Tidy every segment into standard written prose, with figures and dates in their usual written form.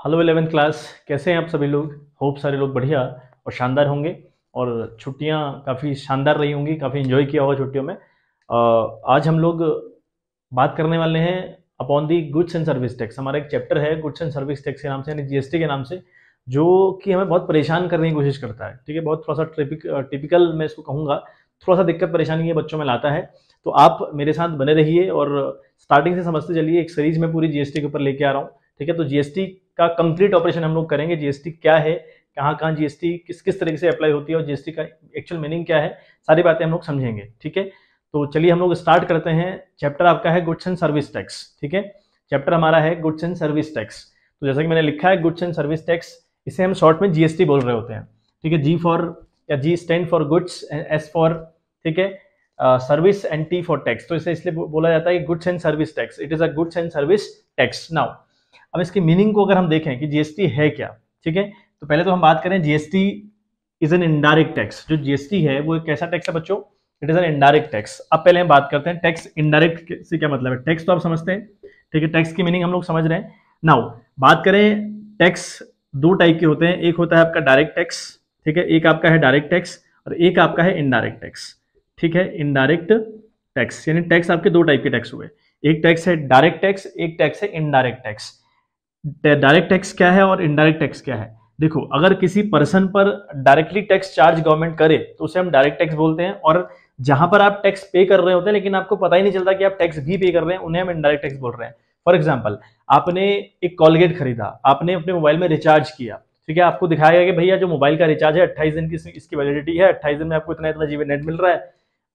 Hello 11th class, कैसे हैं आप सभी लोग। होप सारे लोग बढ़िया और शानदार होंगे और छुट्टियां काफ़ी शानदार रही होंगी, काफ़ी एंजॉय किया होगा छुट्टियों में। आज हम लोग बात करने वाले हैं upon the goods and service tax. हमारा एक चैप्टर है गुड्स एंड सर्विस टैक्स के नाम से, यानी जीएसटी के नाम से, जो कि हमें बहुत परेशान करने की कोशिश करता है। ठीक है, बहुत थोड़ा सा टिपिकल मैं इसको कहूँगा, थोड़ा सा दिक्कत परेशानी ये बच्चों में लाता है। तो आप मेरे साथ बने रहिए और स्टार्टिंग से समझते चलिए। एक सीरीज में पूरी जीएसटी के ऊपर लेके आ रहा हूँ। ठीक है, तो जीएसटी का कंप्लीट ऑपरेशन हम लोग करेंगे। जीएसटी क्या है, कहाँ कहाँ जीएसटी किस किस तरीके से अप्लाई होती है और जीएसटी का एक्चुअल मीनिंग क्या है, सारी बातें हम लोग समझेंगे। ठीक है, तो चलिए हम लोग स्टार्ट करते हैं। चैप्टर आपका है गुड्स एंड सर्विस टैक्स। ठीक है, चैप्टर हमारा है गुड्स एंड सर्विस टैक्स। तो जैसा कि मैंने लिखा है गुड्स एंड सर्विस टैक्स, इसे हम शॉर्ट में जीएसटी बोल रहे होते हैं। ठीक है, जी फॉर या G stand for goods, S for ठीक है service, and T for tax. तो इसे इसलिए बोला जाता है goods and service tax. It is a goods and service tax. Now अब इसकी मीनिंग को अगर हम देखें कि जीएसटी है क्या, ठीक है, तो पहले तो हम बात करें GST is an indirect tax. जो जीएसटी है वो एक कैसा टैक्स है बच्चों? It is an indirect tax. अब पहले हम बात करते हैं टैक्स इनडायरेक्ट से क्या मतलब है। टैक्स तो आप समझते हैं, ठीक है, टैक्स की मीनिंग हम लोग समझ रहे हैं। नाउ बात करें, टैक्स दो टाइप के होते हैं। एक होता है आपका डायरेक्ट टैक्स, ठीक है, एक आपका है डायरेक्ट टैक्स और एक आपका है इनडायरेक्ट टैक्स। ठीक है, इनडायरेक्ट टैक्स यानी टैक्स आपके दो टाइप के टैक्स हुए। एक टैक्स है डायरेक्ट टैक्स, एक टैक्स है इनडायरेक्ट टैक्स। डायरेक्ट टैक्स क्या है और इनडायरेक्ट टैक्स क्या है? देखो, अगर किसी पर्सन पर डायरेक्टली टैक्स चार्ज गवर्नमेंट करे तो उसे हम डायरेक्ट टैक्स बोलते हैं, और जहां पर आप टैक्स पे कर रहे होते हैं लेकिन आपको पता ही नहीं चलता कि आप टैक्स भी पे कर रहे हैं, उन्हें हम इनडायरेक्ट टैक्स बोल रहे हैं। फॉर एग्जाम्पल, आपने एक कॉलगेट खरीदा, आपने अपने मोबाइल में रिचार्ज किया, ठीक है, आपको दिखाया गया कि भैया जो मोबाइल का रिचार्ज है 28 दिन की इसकी वैलिडिटी है, 28 दिन में आपको इतना इतना जीबी नेट मिल रहा है,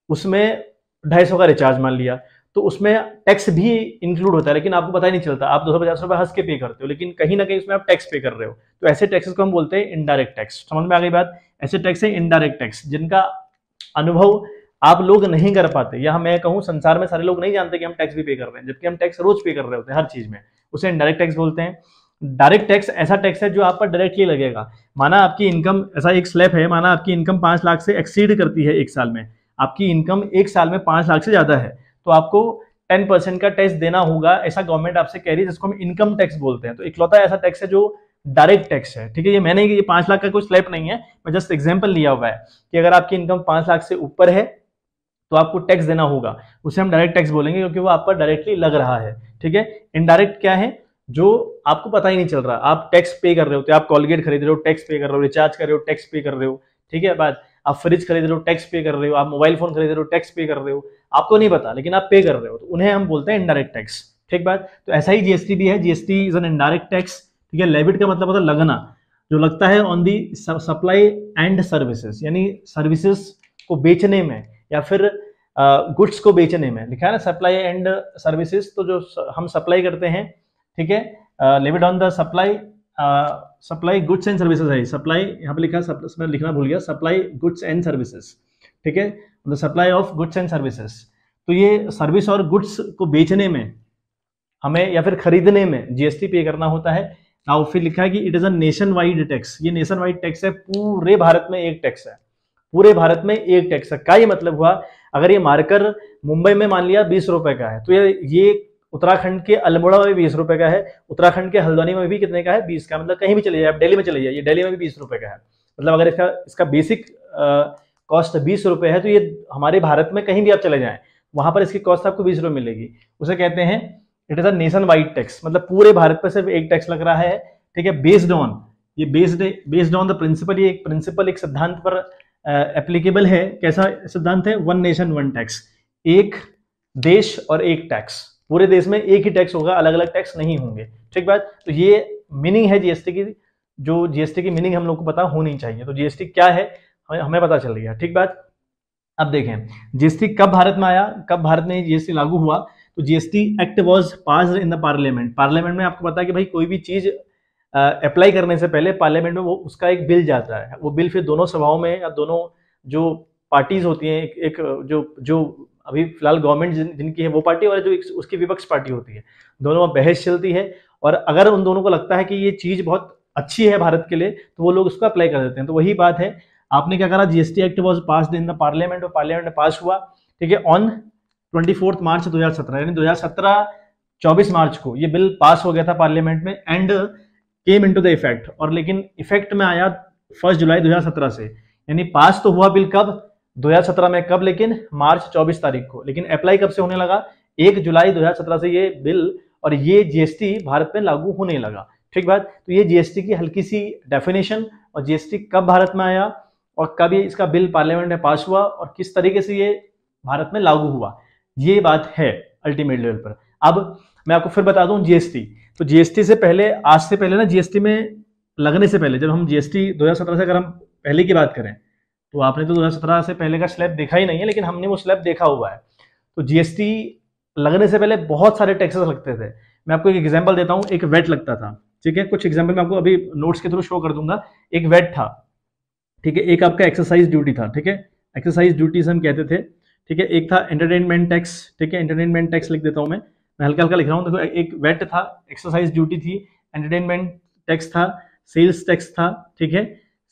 उसमें 250 का रिचार्ज मान लिया, तो उसमें टैक्स भी इंक्लूड होता है लेकिन आपको पता ही नहीं चलता। आप 250 रुपए हंस के पे करते हो लेकिन कहीं ना कहीं उसमें आप टैक्स पे कर रहे हो। तो ऐसे टैक्सेस को हम बोलते हैं इनडायरेक्ट टैक्स। समझ में आ गई बात? ऐसे टैक्स है इनडायरेक्ट टैक्स जिनका अनुभव आप लोग नहीं कर पाते, या मैं कहूं संसार में सारे लोग नहीं जानते कि हम टैक्स भी पे कर रहे हैं, जबकि हम टैक्स रोज पे कर रहे होते हैं हर चीज में। उसे इनडायरेक्ट टैक्स बोलते हैं। डायरेक्ट टैक्स ऐसा टैक्स है जो आप पर डायरेक्टली लगेगा। माना आपकी इनकम, ऐसा एक स्लैब है, माना आपकी इनकम 5 लाख से एक्सीड करती है एक साल में, आपकी इनकम एक साल में 5 लाख से ज्यादा है, तो आपको 10% का टैक्स देना होगा, ऐसा गवर्नमेंट आपसे कह रही है, जिसको हम इनकम टैक्स बोलते हैं। तो इकलौता ऐसा टैक्स है जो डायरेक्ट टैक्स है। ठीक है, ये मैंने, ये 5 लाख का कोई स्लैब नहीं है, मैं जस्ट एग्जांपल लिया हुआ है कि अगर आपकी इनकम 5 लाख से ऊपर है तो आपको टैक्स देना होगा, उसे हम डायरेक्ट टैक्स बोलेंगे क्योंकि वो आप पर डायरेक्टली लग रहा है। ठीक है, इनडायरेक्ट क्या है? जो आपको पता ही नहीं चल रहा, आप टैक्स पे कर रहे हो, तो आप कॉलगेट खरीद रहे हो टैक्स पे कर रहे हो, रिचार्ज कर रहे हो टैक्स पे कर रहे हो, ठीक है, बात, आप फ्रिज खरीद रहे हो टैक्स पे कर रहे हो, आप मोबाइल फोन खरीद रहे हो टैक्स पे कर रहे हो, आपको नहीं पता लेकिन आप पे कर रहे हो, तो उन्हें हम बोलते हैं इनडायरेक्ट टैक्स। ठीक बात, तो ऐसा ही जीएसटी भी है। GST is an indirect tax. ठीक है, लेविट का मतलब होता है लगना, जो लगता है on the supply and services, यानी सर्विसेज को बेचने में या फिर गुड्स को बेचने में। लिखा है ना सप्लाई एंड सर्विसेज, तो जो हम सप्लाई करते हैं, ठीक है, levied on the supply, supply goods and services है, सप्लाई यहाँ पे लिखा, मैं लिखना भूल गया, सप्लाई गुड्स एंड सर्विसेज। ठीक है, the supply of goods and services. तो ये सर्विस और गुड्स को बेचने में हमें या फिर खरीदने में जीएसटी पे करना होता है। नाउ फिर लिखा है कि it is a nation wide tax. ये नेशन वाइड टैक्स है, पूरे भारत में एक टैक्स है, पूरे भारत में एक टैक्स है। का ये मतलब हुआ, अगर ये मार्कर मुंबई में मान लिया 20 रुपए का है, तो ये उत्तराखंड के अल्मोड़ा में 20 रुपए का है, उत्तराखंड के हल्द्वानी में भी कितने का है? 20 का। मतलब कहीं भी चले जाए, आप दिल्ली में चले जाइए, दिल्ली में भी 20 रुपए का है। मतलब अगर इसका बेसिक कॉस्ट 20 रुपए है, तो ये हमारे भारत में कहीं भी आप चले जाएं, वहां पर इसकी कॉस्ट आपको 20 रुपए मिलेगी। उसे कहते हैं it is a nation wide tax, मतलब पूरे भारत पर सिर्फ एक टैक्स लग रहा है। ठीक है, बेस्ड ऑन, ये बेस्ड ऑन द प्रिंसिपल, ये एक प्रिंसिपल, एक सिद्धांत पर एप्लीकेबल है। कैसा सिद्धांत है? वन नेशन वन टैक्स, एक देश और एक टैक्स। पूरे देश में एक ही टैक्स होगा, अलग अलग टैक्स नहीं होंगे। ठीक बात, तो ये मीनिंग है जीएसटी की, जो जीएसटी की मीनिंग हम लोग को पता होनी चाहिए। तो जीएसटी क्या है हमें पता चल गया। ठीक बात, अब देखें जीएसटी कब भारत में आया, कब भारत में जीएसटी लागू हुआ। तो GST act was passed in the parliament. Parliament में आपको पता है कि भाई कोई भी चीज अप्लाई करने से पहले पार्लियामेंट में वो उसका एक बिल जाता है, वो बिल फिर दोनों सभाओं में, या दोनों जो पार्टीज होती हैं, एक जो जो अभी फिलहाल गवर्नमेंट जिनकी है वो पार्टी, और जो उसकी विपक्ष पार्टी होती है, दोनों में बहस चलती है। और अगर उन दोनों को लगता है कि ये चीज बहुत अच्छी है भारत के लिए, तो वो लोग उसको अप्लाई कर देते हैं। तो वही बात है, आपने क्या करा, GST act was passed in the parliament, और पार्लियामेंट में पास हुआ। ठीक है, ऑन 24 मार्च 2017, यानी 2017 24 मार्च को ये बिल पास हो गया था पार्लियामेंट में। And came into the effect, और लेकिन इफेक्ट में आया 1 जुलाई 2017 से, यानी पास तो हुआ बिल कब 2017 में, कब लेकिन मार्च 24 तारीख को, लेकिन अप्लाई कब से होने लगा 1 जुलाई 2017 से ये बिल और ये जीएसटी भारत में लागू होने लगा। ठीक बात। तो ये जीएसटी की हल्की सी डेफिनेशन, और जीएसटी कब भारत में आया और कब ये इसका बिल पार्लियामेंट में पास हुआ और किस तरीके से ये भारत में लागू हुआ, ये बात है अल्टीमेट लेवल पर। अब मैं आपको फिर बता दूं जीएसटी, तो जीएसटी से पहले, आज से पहले ना, जीएसटी में लगने से पहले, जब हम जीएसटी 2017 से अगर हम पहले की बात करें, तो आपने तो 2017 से पहले का स्लैब देखा ही नहीं है, लेकिन हमने वो स्लैब देखा हुआ है। तो जीएसटी लगने से पहले बहुत सारे टैक्सेस लगते थे। मैं आपको एक एग्जांपल देता हूं, एक वेट लगता था, ठीक है, कुछ एग्जांपल मैं आपको अभी नोट्स के थ्रू शो कर दूंगा। एक वेट था, ठीक है, एक आपका एक्सरसाइज ड्यूटी था, ठीक है, एक्सरसाइज ड्यूटी से हम कहते थे, ठीक है, एक था एंटरटेनमेंट टैक्स, ठीक है, एंटरटेनमेंट टैक्स लिख देता हूं मैं हल्का हल्का लिख रहा हूं, देखो, एक वेट था, एक्सरसाइज ड्यूटी थी, एंटरटेनमेंट टैक्स था, सेल्स टैक्स था, ठीक है,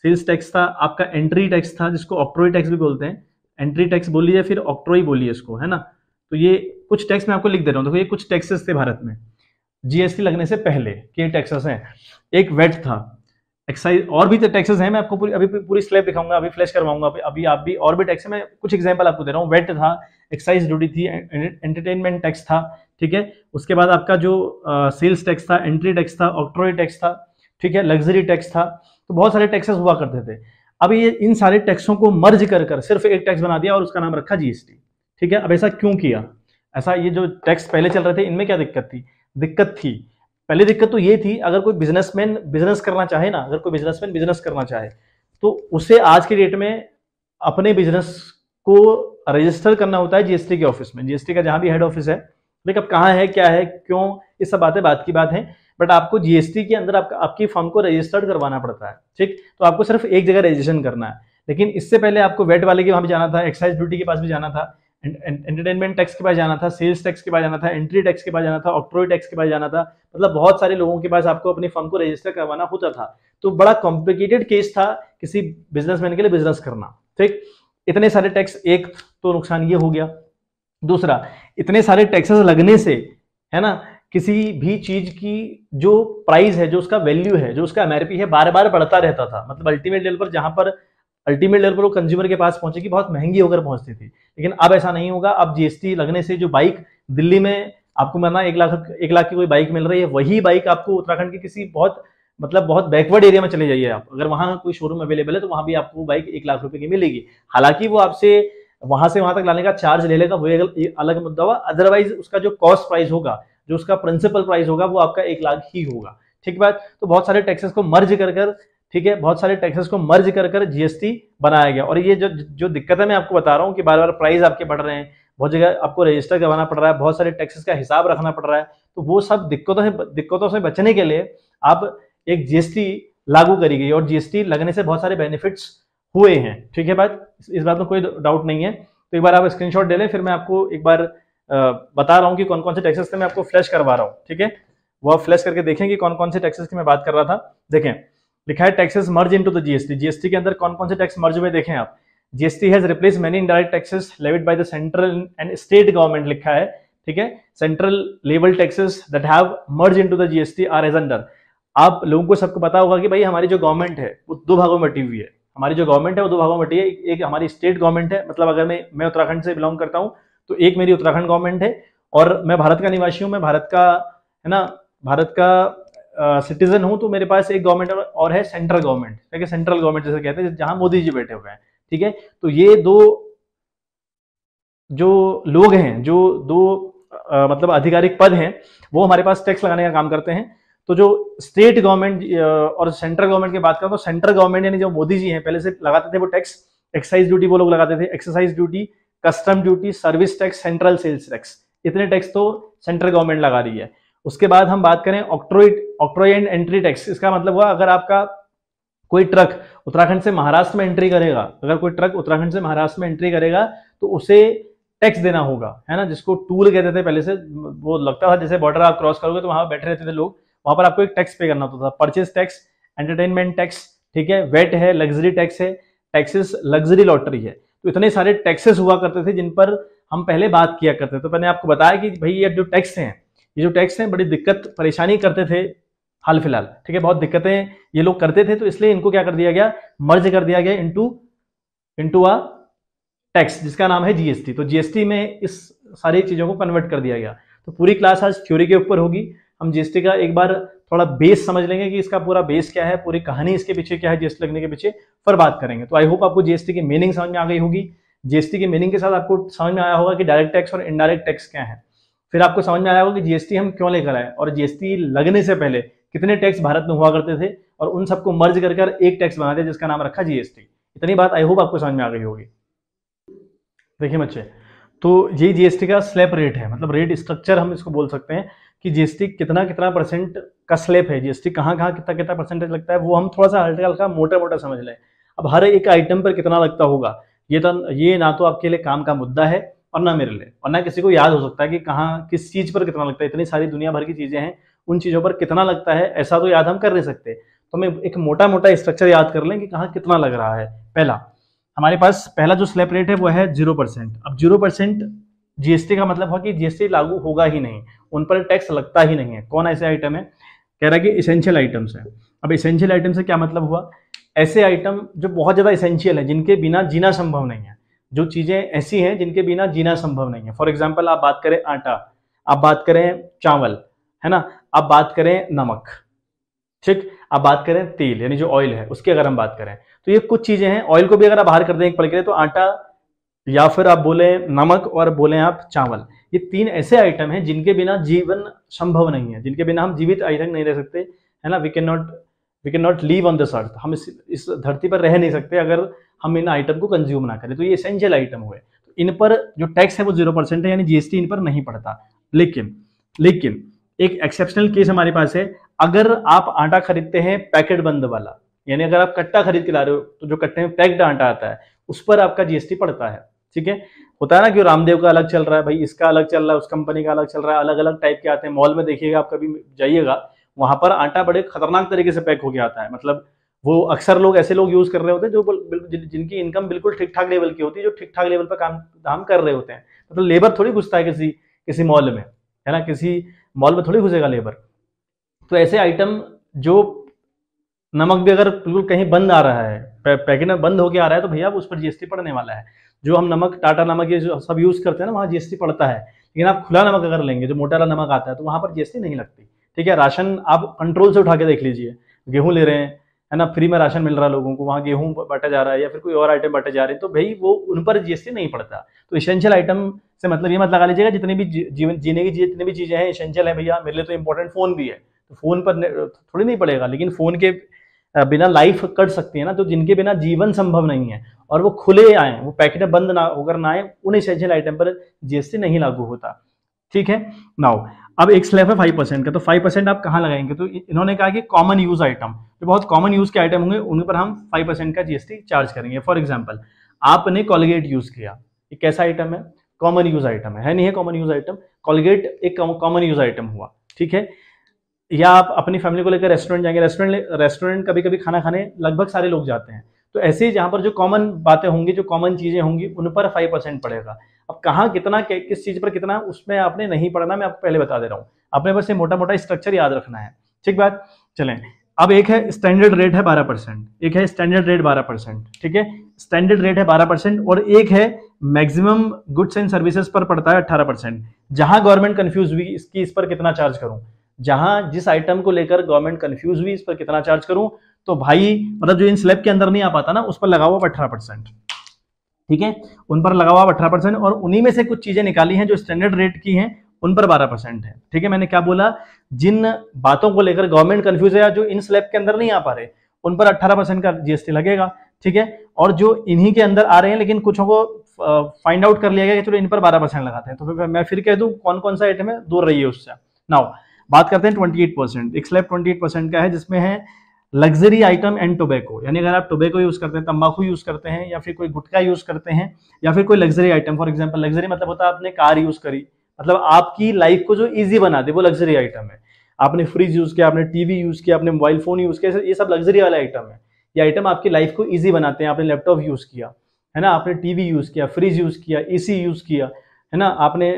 सेल्स टैक्स था, आपका एंट्री टैक्स था, जिसको ऑक्ट्रॉय टैक्स भी बोलते हैं, एंट्री टैक्स बोलिए फिर ऑक्ट्रॉय बोलिए इसको, है ना। तो ये कुछ टैक्स मैं आपको लिख दे रहा हूँ, देखो ये कुछ टैक्सेस थे भारत में जीएसटी लगने से पहले के टैक्सेस हैं। एक वेट था, एक्साइज, और भी टैक्सेस हैं, मैं आपको अभी पूरी स्लैब दिखाऊंगा, अभी फ्लैश करवाऊंगा, अभी आप भी, और भी टैक्स है, मैं कुछ एग्जांपल आपको दे रहा हूँ। वेट था, एक्साइज ड्यूटी थी, एंटरटेनमेंट टैक्स था, ठीक है, उसके बाद आपका जो सेल्स टैक्स था, एंट्री टैक्स था, ऑक्ट्रॉय टैक्स था, ठीक है, लग्जरी टैक्स था, तो बहुत सारे टैक्सेस हुआ करते थे। अब ये इन सारे टैक्सों को मर्ज कर सिर्फ एक टैक्स बना दिया और उसका नाम रखा जीएसटी, ठीक है। अब ऐसा क्यों किया? ऐसा, ये जो टैक्स पहले चल रहे थे इनमें क्या दिक्कत थी? पहली दिक्कत तो ये थी, अगर कोई बिजनेसमैन बिजनेस करना चाहे ना, अगर कोई बिजनेसमैन बिजनेस करना चाहे तो उसे आज के डेट में अपने बिजनेस को रजिस्टर करना होता है जीएसटी के ऑफिस में, जीएसटी का जहां भी हेड ऑफिस है। लेकिन अब कहाँ है, क्या है, क्यों, ये सब बातें बात की बात है, बट आपको जीएसटी के अंदर आपकी फर्म को रजिस्टर्ड करवाना पड़ता है, ठीक। तो आपको सिर्फ एक जगह रजिस्ट्रेशन करना है, लेकिन इससे पहले आपको वेट वाले के वहां भी जाना था, एक्साइज ड्यूटी के पास भी जाना था, एंटरटेनमेंट टैक्स के पास जाना था, सेल्स टैक्स के पास जाना था, एंट्री टैक्स के पास जाना था, ऑक्ट्रॉय टैक्स के पास जाना था, मतलब बहुत सारे लोगों के पास आपको अपनी फर्म को रजिस्टर करवाना होता था। तो बड़ा कॉम्प्लिकेटेड केस था किसी बिजनेसमैन के लिए बिजनेस करना, ठीक। इतने सारे टैक्स, एक तो नुकसान ये हो गया। दूसरा, इतने सारे टैक्सेस लगने से, है ना, किसी भी चीज की जो प्राइस है, जो उसका वैल्यू है, जो उसका एमआरपी है, बार बार बढ़ता रहता था। मतलब अल्टीमेट लेवल पर, जहां पर अल्टीमेट लेवल पर वो कंज्यूमर के पास पहुंचेगी, बहुत महंगी होकर पहुंचती थी। लेकिन अब ऐसा नहीं होगा। अब जीएसटी लगने से जो बाइक दिल्ली में आपको माना 1 लाख की कोई बाइक मिल रही है, वही बाइक आपको उत्तराखंड के किसी बहुत बैकवर्ड एरिया में चले जाइए आप, अगर वहां कोई शोरूम अवेलेबल है तो वहां भी आपको बाइक 1 लाख रुपए की मिलेगी। हालांकि वो आपसे वहां से वहां तक लाने का चार्ज ले लेगा, वो अलग मुद्दा हुआ। अदरवाइज उसका जो कॉस्ट प्राइस होगा, जो उसका प्रिंसिपल प्राइस होगा, वो आपका 1 लाख ही होगा, ठीक बात। तो बहुत सारे टैक्सेस को मर्ज कर, ठीक है, बहुत सारे टैक्सेस को मर्ज कर जीएसटी बनाया गया। और ये जो दिक्कत है मैं आपको बता रहा हूँ कि बार बार प्राइस आपके बढ़ रहे हैं, बहुत जगह आपको रजिस्टर करवाना पड़ रहा है, बहुत सारे टैक्सेस का हिसाब रखना पड़ रहा है। तो वो सब दिक्कतों से बचने के लिए आप एक जीएसटी लागू करी गई, और जीएसटी लगने से बहुत सारे बेनिफिट्स हुए हैं, ठीक है बात, इस बात में कोई डाउट नहीं है। तो एक बार आप स्क्रीनशॉट ले लें, फिर मैं आपको एक बार बता रहा हूँ कि कौन कौन से टैक्सेस थे, मैं आपको फ्लैश करवा रहा हूँ, ठीक है। वो आप फ्लैश करके देखें कि कौन कौन से टैक्सेस की मैं बात कर रहा था। देखें, लिखा है taxes merge into the GST. GST के अंदर कौन कौन से टैक्स मर्ज हुए देखें आप। GST has replace many indirect taxes levied by the central and state government, लिखा है, ठीक है। Central level taxes that have merge into the GST are as under. आप लोगों को सबको पता होगा कि भाई हमारी जो गवर्नमेंट है वो 2 भागों में बटी हुई है। हमारी जो गवर्नमेंट है वो 2 भागों में बटी है। एक हमारी स्टेट गवर्नमेंट है, मतलब अगर मैं उत्तराखंड से बिलोंग करता हूँ तो एक मेरी उत्तराखंड गवर्नमेंट है, और मैं भारत का निवासी हूँ, मैं भारत का, है ना, भारत का सिटीजन हूं, तो मेरे पास एक गवर्नमेंट और है सेंट्रल गवर्नमेंट, ठीक है, सेंट्रल गवर्नमेंट जैसे कहते हैं, जहां मोदी जी बैठे हुए हैं, ठीक है। तो ये दो जो लोग हैं, जो दो मतलब आधिकारिक पद हैं, वो हमारे पास टैक्स लगाने का काम करते हैं। तो जो स्टेट गवर्नमेंट और सेंट्रल गवर्नमेंट की बात करें तो सेंट्रल गवर्नमेंट यानी जो मोदी जी हैं पहले से लगाते थे वो टैक्स, एक्साइज ड्यूटी वो लोग लगाते थे, excise duty, custom duty, service tax, central sales tax, इतने टैक्स तो सेंट्रल गवर्नमेंट लगा रही है। उसके बाद हम बात करें ऑक्ट्रॉय एंड एंट्री टैक्स। इसका मतलब हुआ अगर आपका कोई ट्रक उत्तराखंड से महाराष्ट्र में एंट्री करेगा, अगर कोई ट्रक उत्तराखंड से महाराष्ट्र में एंट्री करेगा तो उसे टैक्स देना होगा, है ना, जिसको टूल कहते थे पहले से। वो लगता था जैसे बॉर्डर आप क्रॉस करोगे तो वहां बैठे रहते थे लोग, वहां पर आपको एक टैक्स पे करना होता था, परचेज टैक्स, एंटरटेनमेंट टैक्स, ठीक है, वेट है, लग्जरी टैक्स है, टैक्सेस, लग्जरी लॉटरी है। तो इतने सारे टैक्सेस हुआ करते थे जिन पर हम पहले बात किया करते थे। तो मैंने आपको बताया कि भाई ये जो टैक्स हैं बड़ी दिक्कत परेशानी करते थे हाल फिलहाल, ठीक है। बहुत दिक्कतें ये लोग करते थे, तो इसलिए इनको क्या कर दिया गया, मर्ज कर दिया गया इनटू अ टैक्स जिसका नाम है जीएसटी। तो जीएसटी में इस सारी चीजों को कन्वर्ट कर दिया गया। तो पूरी क्लास आज थ्योरी के ऊपर होगी। हम जीएसटी का एक बार थोड़ा बेस समझ लेंगे कि इसका पूरा बेस क्या है, पूरी कहानी इसके पीछे क्या है, जीएसटी लगने के पीछे, पर बात करेंगे। तो आई होप आपको जीएसटी की मीनिंग समझ में आ गई होगी। जीएसटी की मीनिंग के साथ आपको समझ में आया होगा कि डायरेक्ट टैक्स और इनडायरेक्ट टैक्स क्या है। फिर आपको समझ में आया होगा कि जीएसटी हम क्यों लेकर आए, और जीएसटी लगने से पहले कितने टैक्स भारत में हुआ करते थे, और उन सबको मर्ज कर एक टैक्स बना दिया जिसका नाम रखा जीएसटी। इतनी बात आई होप आपको समझ में आ गई होगी। देखिए बच्चे, तो ये जीएसटी का स्लैब रेट है, मतलब रेट स्ट्रक्चर हम इसको बोल सकते हैं कि जीएसटी कितना कितना परसेंट का स्लैब है, जीएसटी कहाँ कहाँ कितना कितना परसेंटेज लगता है, वो हम थोड़ा सा हल्का हल्का मोटा मोटा समझ लें। अब हर एक आइटम पर कितना लगता होगा, ये ना तो आपके लिए काम का मुद्दा है और ना मेरे लिए, और ना किसी को याद हो सकता है कि कहाँ किस चीज पर कितना लगता है। इतनी सारी दुनिया भर की चीजें हैं, उन चीजों पर कितना लगता है ऐसा तो याद हम कर नहीं सकते। तो हमें एक मोटा मोटा स्ट्रक्चर याद कर लें कि कहाँ कितना लग रहा है। पहला हमारे पास पहला जो स्लैब रेट है वो है 0%। अब 0% जीएसटी का मतलब है कि जीएसटी लागू होगा ही नहीं, उन पर टैक्स लगता ही नहीं है। कौन ऐसे आइटम है, कह रहा है कि इसेंशियल आइटम्स है। अब इसेंशियल आइटम से क्या मतलब हुआ, ऐसे आइटम जो बहुत ज्यादा इसेंशियल है, जिनके बिना जीना संभव नहीं है, जो चीजें ऐसी हैं जिनके बिना जीना संभव नहीं है। फॉर एग्जाम्पल आप बात करें आटा, आप बात करें चावल, है ना, आप बात करें नमक, ठीक, आप बात करें तेल यानी जो ऑयल है उसकी अगर हम बात करें, तो ये कुछ चीजें हैं। ऑयल को भी अगर आप बाहर कर दें एक पल के लिए, तो आटा या फिर आप बोले नमक और बोले आप चावल, ये तीन ऐसे आइटम हैं जिनके बिना जीवन संभव नहीं है, जिनके बिना हम जीवित आई थिंक नहीं रह सकते, है ना। We can not live on this earth, हम इस धरती पर रह नहीं सकते अगर हम इन आइटम को कंज्यूम ना करें। तो ये एसेंशियल आइटम हुए, तो इन पर जो टैक्स है वो 0% है, यानी जीएसटी इन पर नहीं पड़ता। लेकिन एक एक्सेप्शनल केस हमारे पास है, अगर आप आटा खरीदते हैं पैकेट बंद वाला, यानी अगर आप कट्टा खरीद के ला रहे हो, तो जो कट्टे में पैक्ड आटा आता है उस पर आपका जीएसटी पड़ता है, ठीक है। होता है ना कि रामदेव का अलग चल रहा है भाई, इसका अलग चल रहा है, उस कंपनी का अलग चल रहा है, अलग अलग टाइप के आते हैं। मॉल में देखिएगा, आप कभी जाइएगा, वहां पर आटा बड़े खतरनाक तरीके से पैक होके आता है। मतलब वो अक्सर लोग ऐसे लोग यूज कर रहे होते हैं जो जिनकी इनकम बिल्कुल ठीक ठाक लेवल की होती है, जो ठीक ठाक लेवल पर काम कर रहे होते हैं। मतलब लेबर थोड़ी घुसता है किसी मॉल में, है ना, किसी मॉल में थोड़ी घुसेगा लेबर। तो ऐसे आइटम, जो नमक भी अगर बिल्कुल कहीं बंद आ रहा है, पैकेट में बंद होके आ रहा है, तो भैया उस पर जीएसटी पड़ने वाला है। जो हम नमक, टाटा नमक, ये जो सब यूज करते हैं ना, वहाँ जीएसटी पड़ता है। लेकिन आप खुला नमक अगर लेंगे, जो मोटा वाला नमक आता है, तो वहां पर जीएसटी नहीं लगती, ठीक है। राशन आप कंट्रोल से उठा के देख लीजिए, गेहूं ले रहे हैं, है ना, फ्री में राशन मिल रहा है लोगों को, वहाँ गेहूं बांटा जा रहा है या फिर कोई और आइटम बांटे जा रहे हैं, तो भाई वो उन पर जीएसटी नहीं पड़ता। तो इसेंशियल आइटम से मतलब ये मत लगा लीजिएगा जितनी भी जीवन जीने की जितनी भी चीजें हैं इसेंशियल है भैया, मेरे लिए तो इंपॉर्टेंट फोन भी है, तो फोन पर थोड़ी नहीं पड़ेगा। लेकिन फोन के बिना लाइफ कट सकती है ना, तो जिनके बिना जीवन संभव नहीं है और वो खुले आए, वो पैकेट बंद ना होकर ना आए, उन एसेंशियल आइटम पर जीएसटी नहीं लागू होता, ठीक है। नाउ अब एक स्लैब है 5% का, तो 5% आप कहाँ लगाएंगे, तो इन्होंने कहा कि कॉमन यूज आइटम, जो बहुत कॉमन यूज के आइटम होंगे उन पर हम 5% का जीएसटी चार्ज करेंगे। फॉर एग्जाम्पल आपने कॉलगेट यूज किया, ये कैसा आइटम है, कॉमन यूज आइटम है नहीं है, कॉमन यूज आइटम, कॉलगेट एक कॉमन यूज आइटम हुआ, ठीक है। या आप अपनी फैमिली को लेकर रेस्टोरेंट जाएंगे, रेस्टोरेंट कभी कभी खाना खाने लगभग सारे लोग जाते हैं, तो ऐसे ही जहां पर जो कॉमन बातें होंगी, जो कॉमन चीजें होंगी, उन पर 5% पड़ेगा। अब कहाँ कितना किस चीज पर कितना, उसमें आपने नहीं पढ़ना, मैं आपको पहले बता दे रहा हूँ, आपने बस ये मोटा मोटा स्ट्रक्चर याद रखना है, ठीक बात। चलें, अब एक है स्टैंडर्ड रेट है 12%, एक है स्टैंडर्ड रेट 12%, ठीक है, स्टैंडर्ड रेट है 12%, और एक है मैक्सिमम गुड्स एंड सर्विसेज पर पड़ता है 18%। जहां गवर्नमेंट कंफ्यूज हुई इसकी, इस पर कितना चार्ज करूं, जहां जिस आइटम को लेकर गवर्नमेंट कंफ्यूज हुई इस पर कितना चार्ज करूं, तो भाई मतलब जो इन स्लैब के अंदर नहीं आ पाता ना, उस पर लगा हुआ 18%, ठीक है, उन पर लगा हुआ 18%, और उन्हीं में से कुछ चीजें निकाली हैं जो स्टैंडर्ड रेट की हैं, उन पर 12% है, ठीक है। मैंने क्या बोला, जिन बातों को लेकर गवर्नमेंट कंफ्यूज है या जो इन स्लैब के अंदर नहीं आ पा रहे, उन पर 18% का जीएसटी लगेगा, ठीक है। और जो इन्हीं के अंदर आ रहे हैं लेकिन कुछ को फाइंड आउट कर लिया गया कि चलो इन पर 12% लगाते हैं, तो फिर मैं फिर कह दूं कौन कौन सा आइटम है, दूर रहिए उससे। नाउ बात करते हैं 28%, एक स्लैब 28% का है, जिसमें है लग्जरी आइटम एंड टोबैको, यानी अगर आप टोबैको यूज करते हैं, तंबाकू यूज करते हैं, या फिर कोई गुटखा यूज करते हैं, या फिर कोई luxury item, for example luxury मतलब होता है आपने कार यूज करी, मतलब आपकी लाइफ को जो इजी बना दे, वो लग्जरी आइटम है। आपने फ्रिज यूज किया, आपने टीवी यूज किया, आपने मोबाइल फोन यूज किया, ये सब लग्जरी वाले आइटम है। ये आइटम आपकी लाइफ को ईजी बनाते हैं। आपने लैपटॉप यूज किया, है ना, आपने टीवी यूज किया, फ्रिज यूज किया, एसी यूज किया, है ना, आपने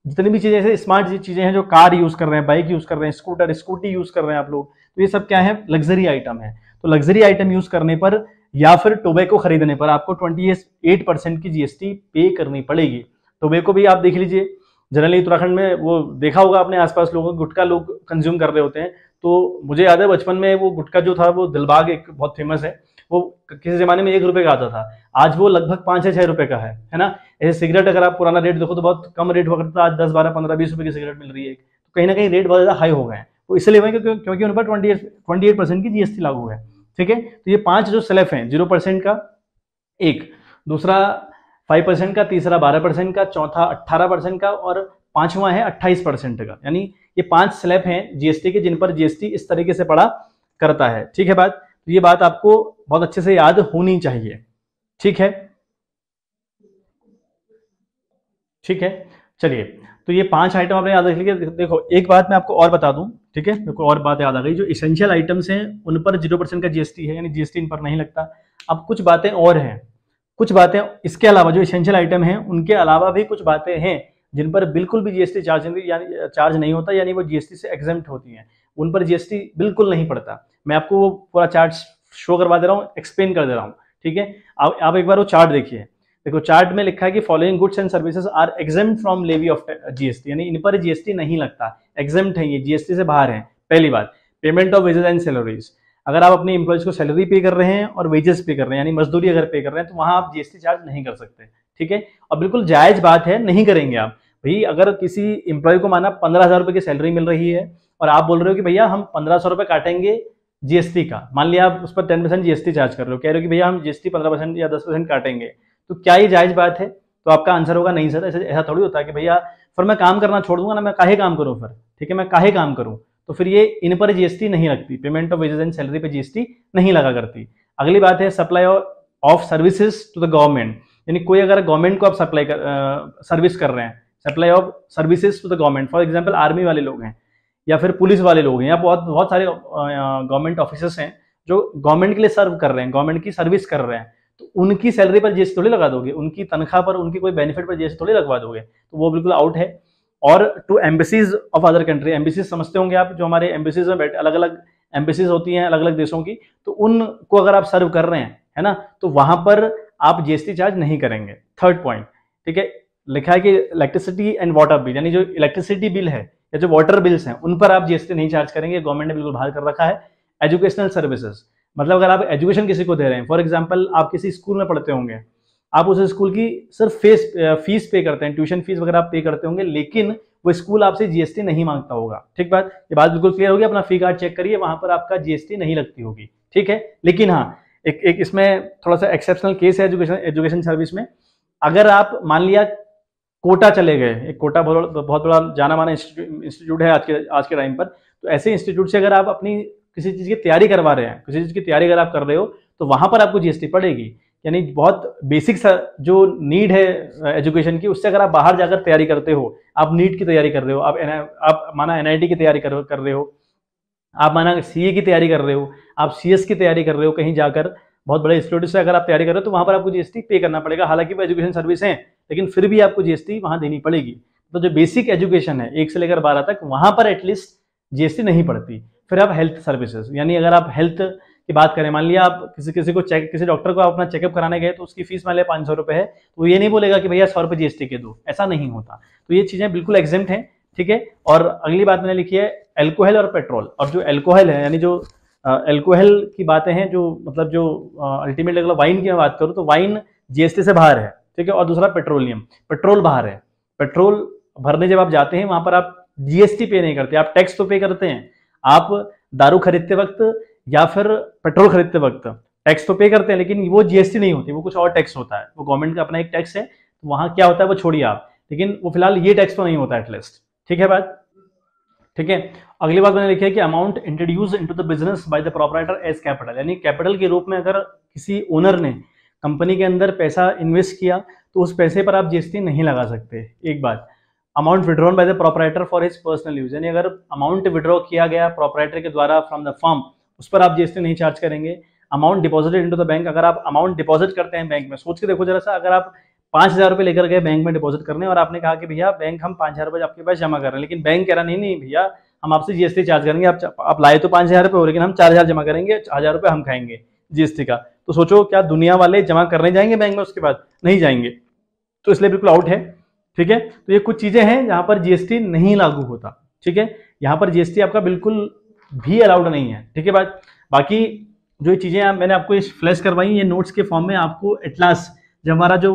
जितनी भी चीजें ऐसे स्मार्ट चीजें हैं, जो कार यूज कर रहे हैं, बाइक यूज कर रहे हैं, स्कूटर स्कूटी यूज कर रहे हैं आप लोग, तो ये सब क्या है, लग्जरी आइटम है। तो लग्जरी आइटम यूज करने पर या फिर टोबैको खरीदने पर आपको 28% की जीएसटी पे करनी पड़ेगी। टोबैको भी आप देख लीजिए, जनरली उत्तराखंड में वो देखा होगा अपने आसपास लोगों, गुटखा लोग कंज्यूम कर रहे होते हैं। तो मुझे याद है बचपन में वो गुटखा जो था, वो दिलबाग एक बहुत फेमस है, वो किसी जमाने में 1 रुपए का आता था, आज वो लगभग 5 या 6 रुपए का है ना। ऐसे सिगरेट अगर आप पुराना रेट देखो तो बहुत कम रेट हुआ करता था, आज 10 12 15 20 रुपए की सिगरेट मिल रही है। तो कहीं ना कहीं रेट बहुत ज्यादा हाई हो गए हैं, वो इसलिए हुए क्योंकि उन पर 28% की जीएसटी लागू है। ठीक है, तो ये 5 जो स्लैब हैं, 0% का एक, दूसरा 5% का, तीसरा 12% का, चौथा 18% का, और पांचवा है 28% का। यानी ये 5 स्लैब हैं जीएसटी के, जिन पर जीएसटी इस तरीके से पड़ा करता है। ठीक है बात, तो ये बात आपको बहुत अच्छे से याद होनी चाहिए। ठीक है, ठीक है, चलिए, तो ये 5 आइटम आपने याद रख लिया। देखो एक बात मैं आपको और बता दूं, ठीक है, मेरे को और बात याद आ गई, जो इसेंशियल आइटम्स हैं उन पर 0% का जीएसटी है, यानी जीएसटी इन पर नहीं लगता। अब कुछ बातें और हैं, कुछ बातें इसके अलावा, जो इसेंशियल आइटम हैं उनके अलावा भी कुछ बातें हैं जिन पर बिल्कुल भी जीएसटी चार्ज नहीं होता, यानी वो जीएसटी से एग्जेम्प्ट होती हैं, उन पर जीएसटी बिल्कुल नहीं पड़ता। मैं आपको वो पूरा चार्ट शो करवा दे रहा हूँ, एक्सप्लेन कर दे रहा हूँ। ठीक है, आप एक बार वो चार्ट देखिए। देखो चार्ट में लिखा है कि following goods and services are exempt from levy of GST, यानी इन पर जीएसटी नहीं लगता, एग्जेम्प्ट है, ये जीएसटी से बाहर है। पहली बात, payment of wages and salaries, अगर आप अपने एम्प्लॉयज को सैलरी पे कर रहे हैं और वेजेस पे कर रहे हैं, यानी मजदूरी अगर पे कर रहे हैं, तो वहां आप जीएसटी चार्ज नहीं कर सकते। ठीक है, और बिल्कुल जायज बात है, नहीं करेंगे आप। भाई अगर किसी एम्प्लॉय को माना 15,000 रुपए की सैलरी मिल रही है और आप बोल रहे हो कि भैया हम 1500 रुपए काटेंगे जीएसटी का, मान लिया आप उस पर 10% जीएसटी चार्ज कर रहे हो, कह रहे हो कि भैया हम जीएसटी 15% या 10% काटेंगे, तो क्या ये जायज बात है? तो आपका आंसर होगा नहीं सर, ऐसा थोड़ी होता है कि भैया फिर मैं काम करना छोड़ दूंगा ना, मैं काहे काम करूं फिर। ठीक है, मैं काहे काम करूं, तो फिर ये इन पर जीएसटी नहीं लगती, payment of wages and salary पे जीएसटी नहीं लगा करती। अगली बात है supply of services to the government, यानी कोई अगर गवर्नमेंट को आप सप्लाई सर्विस कर रहे हैं, supply of services to the government, for example army वाले लोग हैं या फिर पुलिस वाले लोग हैं, या बहुत बहुत सारे गवर्नमेंट ऑफिसर्स हैं जो गवर्नमेंट के लिए सर्व कर रहे हैं, गवर्नमेंट की सर्विस कर रहे हैं, तो उनकी सैलरी पर जीएसटी थोड़ी लगा दोगे, उनकी तनख्वाह पर, उनकी कोई बेनिफिट पर जीएसटी थोड़ी लगवा दोगे, तो वो बिल्कुल आउट है। और to embassies of other country, embassies समझते होंगे आप, जो हमारे एम्बेसीज में बैठे, अलग अलग एम्बेसीज होती हैं अलग अलग देशों की, तो उनको अगर आप सर्व कर रहे हैं, है ना, तो वहां पर आप जीएसटी चार्ज नहीं करेंगे। थर्ड पॉइंट, ठीक है, लिखा है कि इलेक्ट्रिसिटी एंड वाटर बिल, यानी जो इलेक्ट्रिसिटी बिल है या जो वाटर बिल्स हैं उन पर आप जीएसटी नहीं चार्ज करेंगे, गवर्नमेंट ने बिल्कुल बाहर कर रखा है। एजुकेशनल सर्विसेज, मतलब अगर आप एजुकेशन किसी को दे रहे हैं, फॉर एग्जाम्पल आप किसी स्कूल में पढ़ते होंगे, आप उस स्कूल की सिर्फ फीस पे करते हैं, ट्यूशन फीस वगैरह आप पे करते होंगे, लेकिन वो स्कूल आपसे जीएसटी नहीं मांगता होगा। ठीक बात, ये बात बिल्कुल क्लियर होगी, अपना फी कार्ड चेक करिए, वहां पर आपका जीएसटी नहीं लगती होगी। ठीक है, लेकिन हाँ एक इसमें थोड़ा सा एक्सेप्शनल केस है एजुकेशन सर्विस में। अगर आप मान लिया कोटा चले गए, एक कोटा बहुत बड़ा जाना माना इंस्टीट्यूट है आज के टाइम पर, तो ऐसे इंस्टीट्यूट से अगर आप अपनी किसी चीज की तैयारी करवा रहे हैं, किसी चीज की तैयारी अगर आप कर रहे हो, तो वहां पर आपको जीएसटी पड़ेगी। यानी बहुत बेसिक जो नीड है एजुकेशन की, उससे अगर आप बाहर जाकर तैयारी करते हो, आप नीट की तैयारी कर रहे हो, आप माना एनआईटी की तैयारी कर रहे हो, आप माना सीए की तैयारी कर रहे हो, आप सीएस की तैयारी कर रहे हो, कहीं जाकर बहुत बड़े इंस्टीट्यूट से अगर आप तैयारी कर रहे हो, तो वहां पर आपको जीएसटी पे करना पड़ेगा। हालांकि वो एजुकेशन सर्विस है, लेकिन फिर भी आपको जीएसटी वहां देनी पड़ेगी। तो जो बेसिक एजुकेशन है 1 से लेकर 12 तक, वहां पर एटलीस्ट जीएसटी नहीं पड़ती। फिर आप हेल्थ सर्विसेज, यानी अगर आप हेल्थ की बात करें, मान लिया आप किसी डॉक्टर को आप अपना चेकअप कराने गए, तो उसकी फीस मान लिया 500 रुपए है, तो ये नहीं बोलेगा कि भैया 100 रुपए जीएसटी के दो, ऐसा नहीं होता। तो ये चीजें बिल्कुल एग्जेम्प्ट है। ठीक है, और अगली बात मैंने लिखी है एल्कोहल और पेट्रोल, और जो एल्कोहल है, यानी जो एल्कोहल की बातें हैं, जो मतलब जो अल्टीमेटली अगर वाइन की मैं बात करूं, तो वाइन जीएसटी से बाहर है। ठीक है, और दूसरा पेट्रोलियम, पेट्रोल बाहर है। पेट्रोल भरने जब आप जाते हैं, वहां पर आप जीएसटी पे नहीं करते, आप टैक्स तो पे करते हैं। आप दारू खरीदते वक्त या फिर पेट्रोल खरीदते वक्त टैक्स तो पे करते हैं, लेकिन वो जीएसटी नहीं होती, वो कुछ और टैक्स होता है, वो गवर्नमेंट का अपना एक टैक्स है। तो वहां क्या होता है वो छोड़िए आप, लेकिन वो फिलहाल ये टैक्स तो नहीं होता एटलीस्ट। ठीक है बात, ठीक है। अगली बात मैंने लिखी है कि amount introduce into the business by the proprietor as capital, यानी कैपिटल के रूप में अगर किसी ओनर ने कंपनी के अंदर पैसा इन्वेस्ट किया, तो उस पैसे पर आप जीएसटी नहीं लगा सकते। एक बात, amount withdrawn bye the proprietor for his personal use, यानी अगर अमाउंट विड्रॉ किया गया प्रोपराइटर के द्वारा फ्रॉम द फर्म, उस पर आप जीएसटी नहीं चार्ज करेंगे। Amount deposited into the bank, अगर आप अमाउंट डिपॉजिट करते हैं बैंक में, सोच के देखो जरा सा, अगर आप 5,000 रुपये लेकर गए बैंक में डिपॉजिट करने, और आपने कहा कि भैया बैंक हम 5,000 रुपये आपके पास जमा कर रहे हैं, लेकिन बैंक कह रहा नहीं नहीं भैया हम आपसे जीएसटी चार्ज करेंगे, आप लाए तो 5,000 रुपये हो, लेकिन हम 4,000 जमा करेंगे, 1,000 रुपये हम खाएंगे जीएसटी का। तो सोचो क्या दुनिया वाले जमा करने जाएंगे बैंक में? उसके बाद नहीं जाएंगे, तो इसलिए बिल्कुल आउट है। ठीक है, तो ये कुछ चीजें हैं जहां पर जीएसटी नहीं लागू होता। ठीक है, यहाँ पर जीएसटी आपका बिल्कुल भी अलाउड नहीं है। ठीक है बात, बाकी जो ये चीजें मैंने आपको इस फ्लैश करवाई, ये नोट्स के फॉर्म में आपको एट लास्ट जब हमारा जो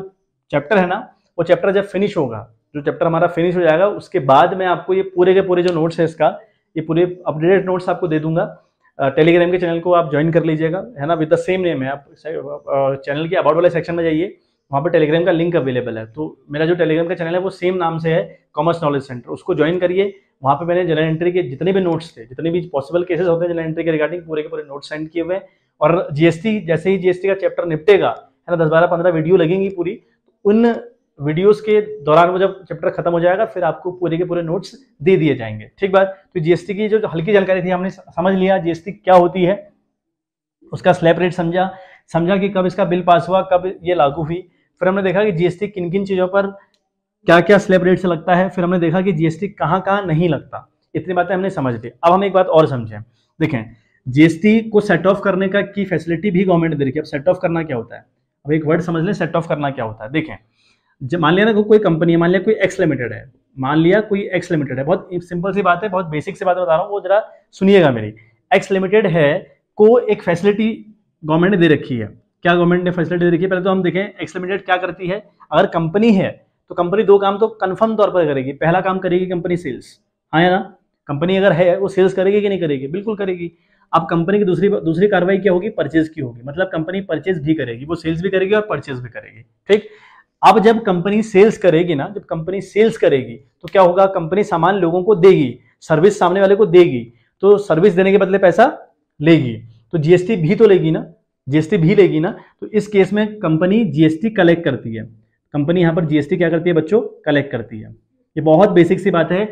चैप्टर है ना, वो चैप्टर जब फिनिश होगा, जो चैप्टर हमारा फिनिश हो जाएगा, उसके बाद मैं आपको ये पूरे के पूरे जो नोट्स है इसका, ये पूरे अपडेटेड नोट्स आपको दे दूंगा। टेलीग्राम के चैनल को आप ज्वाइन कर लीजिएगा, है ना, विद द सेम नेम है। आप चैनल के अबाउट वाले सेक्शन में जाइए, वहाँ पर टेलीग्राम का लिंक अवेलेबल है। तो मेरा जो टेलीग्राम का चैनल है वो सेम नाम से है, कॉमर्स नॉलेज सेंटर, उसको ज्वाइन करिए। वहाँ पे मैंने जनरल एंट्री के जितने भी नोट्स थे, जितने भी पॉसिबल केसेस होते हैं जनरल एंट्री के रिगार्डिंग, पूरे के पूरे नोट्स सेंड किए हुए हैं। और जीएसटी, जैसे ही जीएसटी का चैप्टर निपटेगा, है ना, 10, 12, 15 वीडियो लगेंगी पूरी, उन वीडियोस के दौरान वो जब चैप्टर खत्म हो जाएगा, फिर आपको पूरे के पूरे नोट्स दे दिए जाएंगे। ठीक बात, तो जीएसटी की जो हल्की जानकारी थी हमने समझ लिया, जीएसटी क्या होती है, उसका स्लैब रेट समझा कि कब इसका बिल पास हुआ, कब ये लागू हुई। फिर हमने देखा कि जीएसटी किन किन चीजों पर क्या क्या स्लैब रेट से लगता है। फिर हमने देखा कि जीएसटी कहाँ कहाँ नहीं लगता। इतनी बातें हमने समझ ली। अब हम एक बात और समझें। देखें, जीएसटी को सेट ऑफ करने का की फैसिलिटी भी गवर्नमेंट दे रही है। अब सेट ऑफ करना क्या होता है, अब एक वर्ड समझ लें, सेट ऑफ करना क्या होता है। देखें, जब मान लिया ना कोई कंपनी है, मान लिया कोई एक्स लिमिटेड है, बहुत सिंपल सी बात है, बहुत बेसिक सी बात बता रहा हूँ, वो जरा सुनिएगा मेरी। एक्स लिमिटेड है को एक फैसिलिटी गवर्नमेंट ने दे रखी है। क्या गवर्नमेंट ने फैसिलिटी दे रखी है? पहले तो हम देखें एक्स लिमिटेड क्या करती है। अगर कंपनी है तो कंपनी दो काम तो कंफर्म तौर पर करेगी। पहला काम करेगी कंपनी सेल्स, हाँ है ना, कंपनी अगर है वो सेल्स करेगी कि नहीं करेगी? बिल्कुल करेगी। अब कंपनी की दूसरी कार्रवाई क्या होगी? परचेज की होगी। मतलब कंपनी परचेज भी करेगी, वो सेल्स भी करेगी और परचेज भी करेगी। ठीक, अब जब कंपनी सेल्स करेगी ना, जब कंपनी सेल्स करेगी तो क्या होगा? कंपनी सामान लोगों को देगी, सर्विस सामने वाले को देगी, तो सर्विस देने के बदले पैसा लेगी, तो जीएसटी भी तो लेगी ना, जीएसटी भी लेगी ना। तो इस केस में कंपनी जीएसटी कलेक्ट करती है। कंपनी यहाँ पर जीएसटी क्या करती है बच्चों? कलेक्ट करती है। ये बहुत बेसिक सी बात है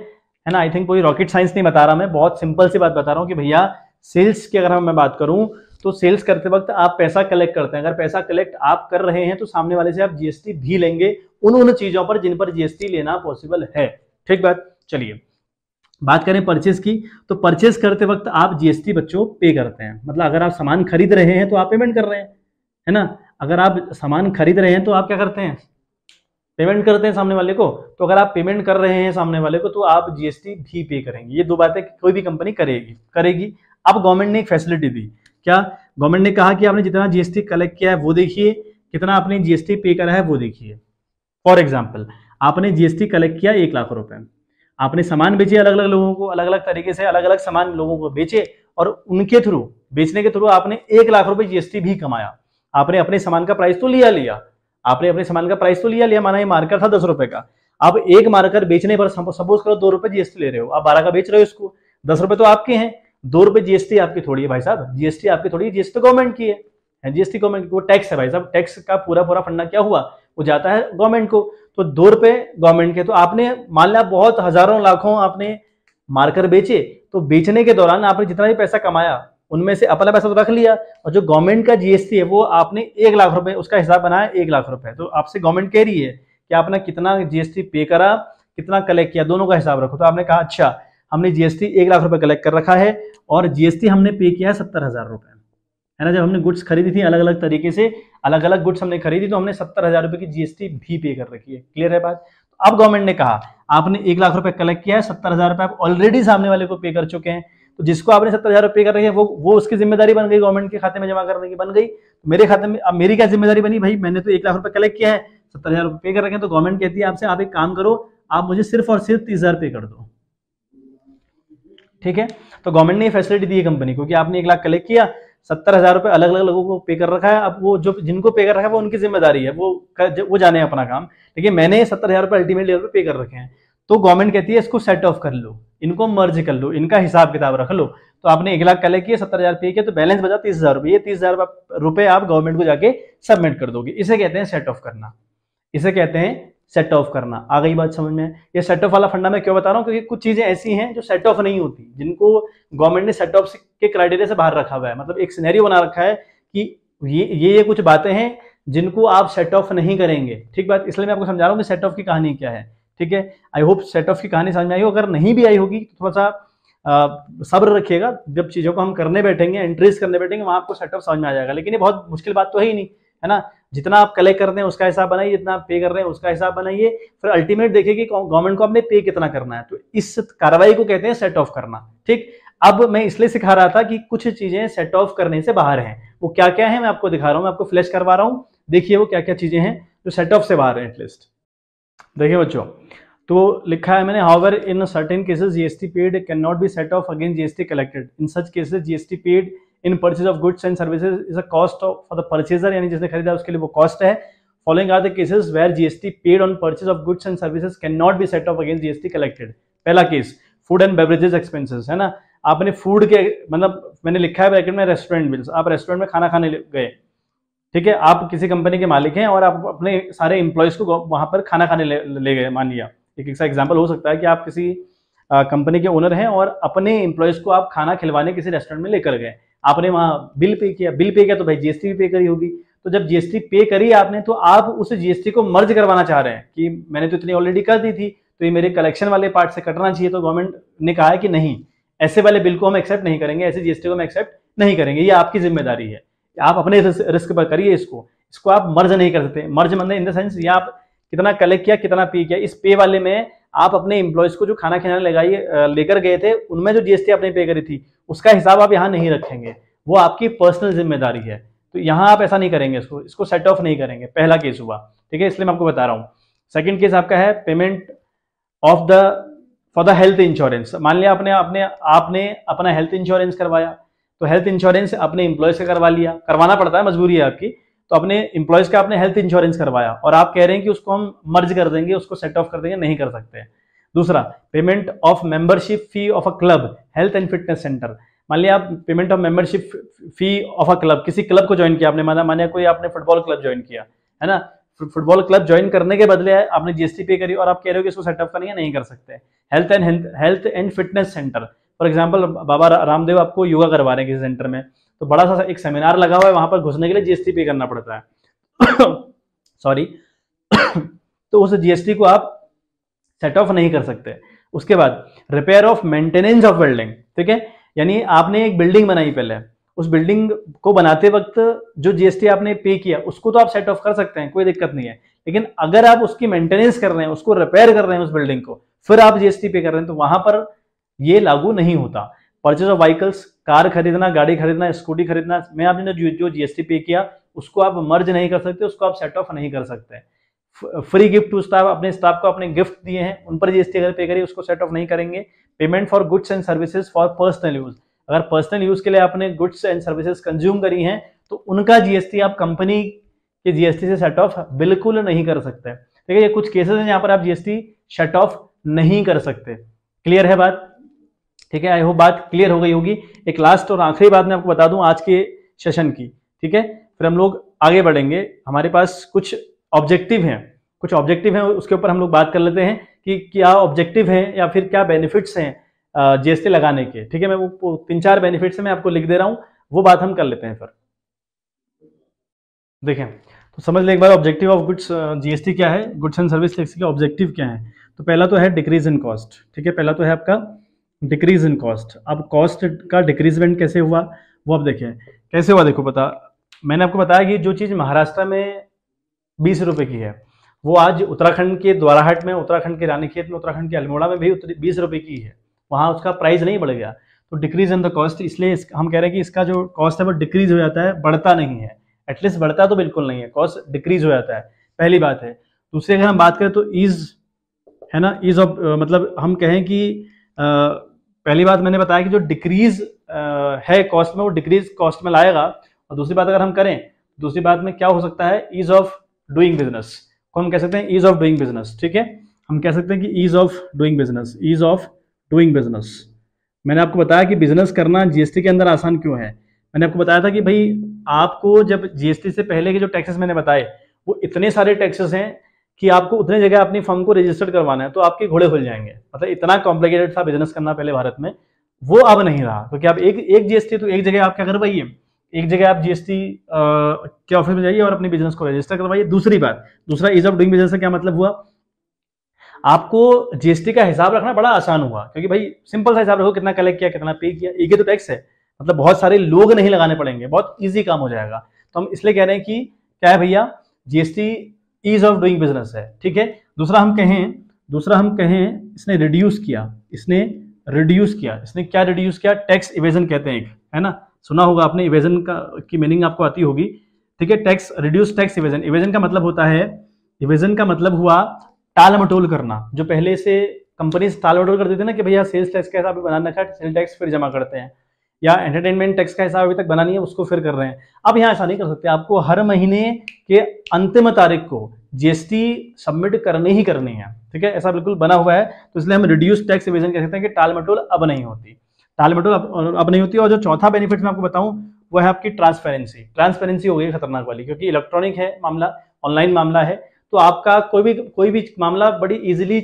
ना। आई थिंक कोई रॉकेट साइंस नहीं बता रहा, मैं बहुत सिंपल सी बात बता रहा हूँ कि भैया सेल्स की अगर मैं बात करूं तो सेल्स करते वक्त आप पैसा कलेक्ट करते हैं। अगर पैसा कलेक्ट आप कर रहे हैं तो सामने वाले से आप जीएसटी भी लेंगे उन चीजों पर जिन पर जीएसटी लेना पॉसिबल है। ठीक बात। चलिए बात करें परचेज की, तो परचेज करते वक्त आप जीएसटी बच्चों पे करते हैं। मतलब अगर आप सामान खरीद रहे हैं तो आप पेमेंट कर रहे हैं, है ना। अगर आप सामान खरीद रहे हैं तो आप क्या करते हैं? पेमेंट करते हैं सामने वाले को। तो अगर आप पेमेंट कर रहे हैं सामने वाले को तो आप जीएसटी भी पे करेंगे। ये दो बातें कोई भी कंपनी करेगी। अब गवर्नमेंट ने एक फैसिलिटी दी। क्या? गवर्नमेंट ने कहा कि आपने जितना जीएसटी कलेक्ट किया है वो देखिए, कितना आपने जीएसटी पे करा है वो देखिए। फॉर एग्जाम्पल, आपने जीएसटी कलेक्ट किया 1 लाख रुपए, आपने सामान बेचे अलग अलग लोगों को, अलग अलग तरीके से अलग अलग सामान लोगों को बेचे, और उनके थ्रू, बेचने के थ्रू आपने 1 लाख रुपए जीएसटी भी कमाया। आपने अपने सामान का प्राइस तो लिया, आपने अपने सामान का प्राइस तो लिया, माना ये मार्कर था 10 रुपए का। अब एक मार्कर बेचने पर सपोज करो 2 रुपए जीएसटी ले रहे हो, आप 12 का बेच रहे हो इसको, 10 रुपए तो आपके हैं, 2 रुपए जीएसटी आपकी थोड़ी है भाई साहब, जीएसटी आपकी थोड़ी है, जीएसटी गवर्नमेंट की है, जीएसटी गवर्नमेंट की, वो टैक्स है भाई साहब। टैक्स का पूरा फंडा क्या हुआ? वो जाता है गवर्नमेंट को। तो 2 रुपए गवर्नमेंट के, तो आपने मान लिया बहुत हजारों लाखों आपने मार्कर बेचे, तो बेचने के दौरान आपने जितना भी पैसा कमाया उनमें से अपना पैसा तो रख लिया, और जो गवर्नमेंट का जीएसटी है वो आपने 1 लाख रुपए, उसका हिसाब बनाया 1 लाख रुपए। तो आपसे गवर्नमेंट कह रही है कि आपने कितना जीएसटी पे करा, कितना कलेक्ट किया, दोनों का हिसाब रखो। तो आपने कहा अच्छा हमने जीएसटी 1 लाख रुपए कलेक्ट कर रखा है और जीएसटी हमने पे किया है 70,000 रुपए, है ना। जब हमने गुड्स खरीदी थी अलग अलग तरीके से, अलग अलग गुड्स हमने खरीदी, तो हमने 70,000 रुपए की जीएसटी भी पे कर रखी है। क्लियर है बात? तो अब गवर्नमेंट ने कहा आपने 1 लाख रुपए कलेक्ट किया है, 70,000 रुपए आप ऑलरेडी सामने वाले को पे कर चुके हैं, तो जिसको आपने 70,000 रुपए कर रखे हैं वो उसकी जिम्मेदारी बन गई, गवर्नमेंट के खाते में जमा करने की बन गई। तो मेरे खाते में अब मेरी क्या जिम्मेदारी बनी? भाई मैंने तो 1 लाख रुपए कलेक्ट किया है, 70,000 रुपए पे कर रखे हैं, तो गवर्नमेंट कहती है आपसे, आप एक काम करो, आप मुझे सिर्फ और सिर्फ 30,000 पे कर दो। ठीक है, तो गवर्नमेंट ने ये फैसिलिटी दी है कंपनी को कि आपने 1 लाख कलेक्ट किया, 70,000 रुपए अलग अलग लोगों को पे कर रखा है। अब वो जो जिनको पे कर रखा है वो उनकी जिम्मेदारी है, वो जाने अपना काम, लेकिन मैंने 70,000 रुपए अल्टीमेट लेवल पे कर रखे हैं। तो गवर्नमेंट कहती है इसको सेट ऑफ कर लो, इनको मर्ज कर लो, इनका हिसाब किताब रख लो। तो आपने 1 लाख कलेक्ट किया, 70,000 पे किया, तो बैलेंस बचा 30,000 रुपए। ये 30,000 रुपए आप गवर्नमेंट को जाके सबमिट कर दोगे। इसे कहते हैं सेट ऑफ करना, इसे कहते हैं सेट ऑफ करना। आ गई बात समझ में? ये सेट ऑफ वाला फंडा मैं क्यों बता रहा हूँ? क्योंकि कुछ चीजें ऐसी हैं जो सेट ऑफ नहीं होती, जिनको गवर्नमेंट ने सेट ऑफ के क्राइटेरिया से बाहर रखा हुआ है। मतलब एक सिनेरियो बना रखा है कि ये कुछ बातें हैं जिनको आप सेट ऑफ नहीं करेंगे। ठीक बात, इसलिए मैं आपको समझा रहा हूँ कि सेट ऑफ की कहानी क्या है। ठीक है, आई होप सेट ऑफ की कहानी समझ में आई हो। अगर नहीं भी आई होगी तो थोड़ा सा सब्र रखिएगा, जब चीजों को हम करने बैठेंगे, एंट्रीज करने बैठेंगे, वहां आपको सेट ऑफ समझ में आ जाएगा। लेकिन ये बहुत मुश्किल बात तो है ही नहीं, है ना। जितना आप कलेक्ट करते हैं उसका हिसाब बनाइए, जितना आप पे कर रहे हैं उसका हिसाब बनाइए, फिर अल्टीमेट देखिए कि गवर्नमेंट को आपने पे कितना करना है। तो इस कार्रवाई को कहते हैं सेट ऑफ करना। ठीक, अब मैं इसलिए सिखा रहा था कि कुछ चीजें सेट ऑफ करने से बाहर हैं। वो क्या क्या है मैं आपको दिखा रहा हूं, मैं आपको फ्लैश करवा रहा हूं। देखिए वो क्या क्या चीजें हैं जो सेट ऑफ से बाहर है एटलीस्ट। देखिए बच्चों, तो लिखा है मैंने, however in certain cases GST paid can not be set off against GST collected. In such cases GST paid in purchase of goods and services is a cost for the purchaser, यानी जिसने खरीदा उसके लिए वो cost है। Following are the cases where GST paid on purchase of goods and services can not be set off against GST collected. पहला case, food and beverages expenses, है ना। आपने फूड के, मतलब मैंने लिखा है ब्रैकेट में रेस्टोरेंट बिल्स, आप रेस्टोरेंट में खाना खाने गए, ठीक है, आप किसी कंपनी के मालिक हैं और आप अपने सारे एम्प्लॉयज को वहां पर खाना खाने ले गए, मान लिया। एक ऐसा एग्जांपल हो सकता है कि आप किसी कंपनी के ओनर हैं और अपने एम्प्लॉयज को आप खाना खिलवाने किसी रेस्टोरेंट में लेकर गए, आपने वहां बिल पे किया। बिल पे किया तो भाई जीएसटी भी पे करी होगी। तो जब जीएसटी पे करी आपने, तो आप उस जीएसटी को मर्ज करवाना चाह रहे हैं कि मैंने तो इतनी ऑलरेडी कर दी थी, तो ये मेरे कलेक्शन वाले पार्ट से कटना चाहिए। तो गवर्नमेंट ने कहा है कि नहीं, ऐसे वाले बिल को हम एक्सेप्ट नहीं करेंगे, ऐसे जीएसटी को हम एक्सेप्ट नहीं करेंगे, ये आपकी जिम्मेदारी है, आप अपने रिस्क पर करिए। इसको आप मर्ज नहीं कर सकते। मर्ज मतलब इन द सेंस, ये आप कितना कलेक्ट किया, कितना पे किया, इस पे वाले में आप अपने एम्प्लॉयज को जो खाना खिलाने लेकर गए थे, उनमें जो जीएसटी आपने पे करी थी उसका हिसाब आप यहाँ नहीं रखेंगे, वो आपकी पर्सनल जिम्मेदारी है। तो यहाँ आप ऐसा नहीं करेंगे, इसको सेट ऑफ नहीं करेंगे। पहला केस हुआ, ठीक है, इसलिए मैं आपको बता रहा हूँ। सेकंड केस आपका है payment of the for the health insurance. मान लिया आपने अपना हेल्थ इंश्योरेंस करवाया, तो हेल्थ इंश्योरेंस अपने एम्प्लॉयज का करवा लिया, करवाना पड़ता है, मजबूरी है आपकी। तो अपने एम्प्लॉयज का आपने हेल्थ इंश्योरेंस करवाया और आप कह रहे हैं कि उसको हम मर्ज कर देंगे, उसको सेट ऑफ कर देंगे, नहीं कर सकते। दूसरा, payment of membership fee of a club, health and fitness centre. मान लिया आप payment of membership fee of a club, किसी क्लब को ज्वाइन किया आपने, माना कोई आपने फुटबॉल क्लब ज्वाइन किया, है ना। फुटबॉल क्लब ज्वाइन करने के बदले आपने जीएसटी पे करी और आप कह रहे हो कि इसको सेट ऑफ करनी है, नहीं कर सकते। Health and fitness centre, for example Baba Ramdev आपको योगा करवा रहे हैं किसी सेंटर में, तो बड़ा सा एक सेमिनार लगा हुआ है, वहां पर घुसने के लिए जीएसटी पे करना पड़ता है सॉरी तो उस जीएसटी को आप सेट ऑफ नहीं कर सकते। उसके बाद repair of maintenance of building, ठीक है, यानी आपने एक बिल्डिंग बनाई, पहले उस बिल्डिंग को बनाते वक्त जो जीएसटी आपने पे किया उसको तो आप सेट ऑफ कर सकते हैं, कोई दिक्कत नहीं है। लेकिन अगर आप उसकी मेंटेनेंस कर रहे हैं, उसको रिपेयर कर रहे हैं उस बिल्डिंग को, फिर आप जीएसटी पे कर रहे हैं, तो वहां पर ये लागू नहीं होता। परचेज ऑफ व्हीकल्स, कार खरीदना, गाड़ी खरीदना, स्कूटी खरीदना, में आपने जो जीएसटी पे किया उसको आप मर्ज नहीं कर सकते, उसको आप सेट ऑफ नहीं कर सकते। फ्री गिफ्ट टू स्टाफ, अपने स्टाफ को अपने गिफ्ट दिए हैं, उन पर जीएसटी अगर पे करिए उसको सेट ऑफ नहीं करेंगे। Payment for goods and services for personal use, अगर पर्सनल यूज के लिए आपने गुड्स एंड सर्विसेज कंज्यूम करी हैं तो उनका जीएसटी आप कंपनी के जीएसटी से सेट ऑफ बिल्कुल नहीं कर सकते। ठीक है, ये कुछ केसेस हैं जहां पर आप जीएसटी सेट ऑफ नहीं कर सकते। क्लियर है बात? ठीक है, आई होप बात क्लियर हो गई होगी। एक लास्ट और आखिरी बात मैं आपको बता दूं आज के सेशन की, ठीक है, फिर हम लोग आगे बढ़ेंगे। हमारे पास कुछ ऑब्जेक्टिव हैं, उसके ऊपर हम लोग बात कर लेते हैं कि क्या ऑब्जेक्टिव है या फिर क्या बेनिफिट्स हैं जीएसटी लगाने के। ठीक है, मैं वो 3-4 बेनिफिट्स मैं आपको लिख दे रहा हूं, वो बात हम कर लेते हैं। फिर देखें तो समझ लें एक बार ऑब्जेक्टिव ऑफ गुड्स, जीएसटी क्या है, गुड्स एंड सर्विस टैक्स के ऑब्जेक्टिव क्या है। तो पहला तो है डिक्रीज इन कॉस्ट, ठीक है, पहला तो है आपका डिक्रीज इन कॉस्ट। अब कॉस्ट का डिक्रीजमेंट कैसे हुआ वो अब देखें कैसे हुआ। देखो मैंने आपको बताया कि जो चीज़ महाराष्ट्र में 20 रुपए की है, वो आज उत्तराखंड के द्वाराहाट में, उत्तराखंड के रानीखेत में, उत्तराखंड के अल्मोड़ा में भी 20 रुपए की है, वहाँ उसका प्राइस नहीं बढ़ गया। तो डिक्रीज इन द कॉस्ट, इसलिए हम कह रहे हैं कि इसका जो कॉस्ट है वो डिक्रीज हो जाता है, बढ़ता नहीं है। एटलीस्ट बढ़ता तो बिल्कुल नहीं है, कॉस्ट डिक्रीज हो जाता है, पहली बात है। दूसरी अगर हम बात करें तो ईज है ना, ईज ऑफ, मतलब हम कहें कि पहली बात मैंने बताया कि जो डिक्रीज है कॉस्ट में, वो डिक्रीज कॉस्ट में लाएगा। और दूसरी बात अगर हम करें, दूसरी बात में क्या हो सकता है, ईज ऑफ डूइंग बिजनेस को हम कह सकते हैं ईज ऑफ डूइंग बिजनेस। ठीक है, हम कह सकते हैं कि ease of doing business, ease of doing business. मैंने आपको बताया कि बिजनेस करना जीएसटी के अंदर आसान क्यों है। मैंने आपको बताया था कि भाई आपको जब जीएसटी से पहले के जो टैक्सेस मैंने बताए वो इतने सारे टैक्सेस हैं कि आपको उतने जगह अपनी फर्म को रजिस्टर्ड करवाना है, तो आपके घोड़े खुल जाएंगे। मतलब इतना कॉम्प्लिकेटेड था बिजनेस करना पहले भारत में, वो अब नहीं रहा, क्योंकि आप एक जीएसटी तो एक जगह आप क्या करवाइए, एक जगह आप जीएसटी के ऑफिस में जाइए और अपने बिजनेस को रजिस्टर करवाइए। दूसरी बात, दूसरा ईज ऑफ डूइंग बिजनेस का क्या मतलब हुआ, आपको जीएसटी का हिसाब रखना बड़ा आसान हुआ, क्योंकि भाई सिंपल सा हिसाब रखो, कितना कलेक्ट किया, कितना पे किया, एक ही तो टैक्स है, मतलब बहुत सारे लोग नहीं लगाने पड़ेंगे, बहुत इजी काम हो जाएगा। तो हम इसलिए कह रहे हैं कि क्या है भैया, GST ease of doing business है, ठीक है। दूसरा हम कहें इसने रिड्यूस किया, इसने क्या रिड्यूस किया, टैक्स इवेजन कहते हैं एक, है ना, सुना होगा आपने, इवेजन की मीनिंग आपको आती होगी, ठीक है। Tax reduce tax evasion, evasion का मतलब होता है, इवेजन का मतलब हुआ टाल मटोल करना। जो पहले से कंपनी टाल मटोल करती थी ना कि भैया सेल्स टैक्स का हिसाब बनाना था, सेल टैक्स फिर जमा करते हैं, या एंटरटेनमेंट टैक्स का हिसाब अभी तक बना नहीं है, उसको फिर कर रहे हैं। अब यहाँ ऐसा नहीं कर सकते, आपको हर महीने के अंतिम तारीख को जीएसटी सबमिट करनी ही करनी है, ठीक है, ऐसा बिल्कुल बना हुआ है। तो इसलिए हम रिड्यूस टैक्स इवेजन कह सकते हैं कि टाल मटोल अब नहीं होती, टाल मटोल अब नहीं होती। और जो चौथा बेनिफिट मैं आपको बताऊं वो है आपकी ट्रांसपेरेंसी हो गई खतरनाक वाली, क्योंकि इलेक्ट्रॉनिक है मामला, ऑनलाइन मामला है, तो आपका कोई भी मामला बड़ी इजीली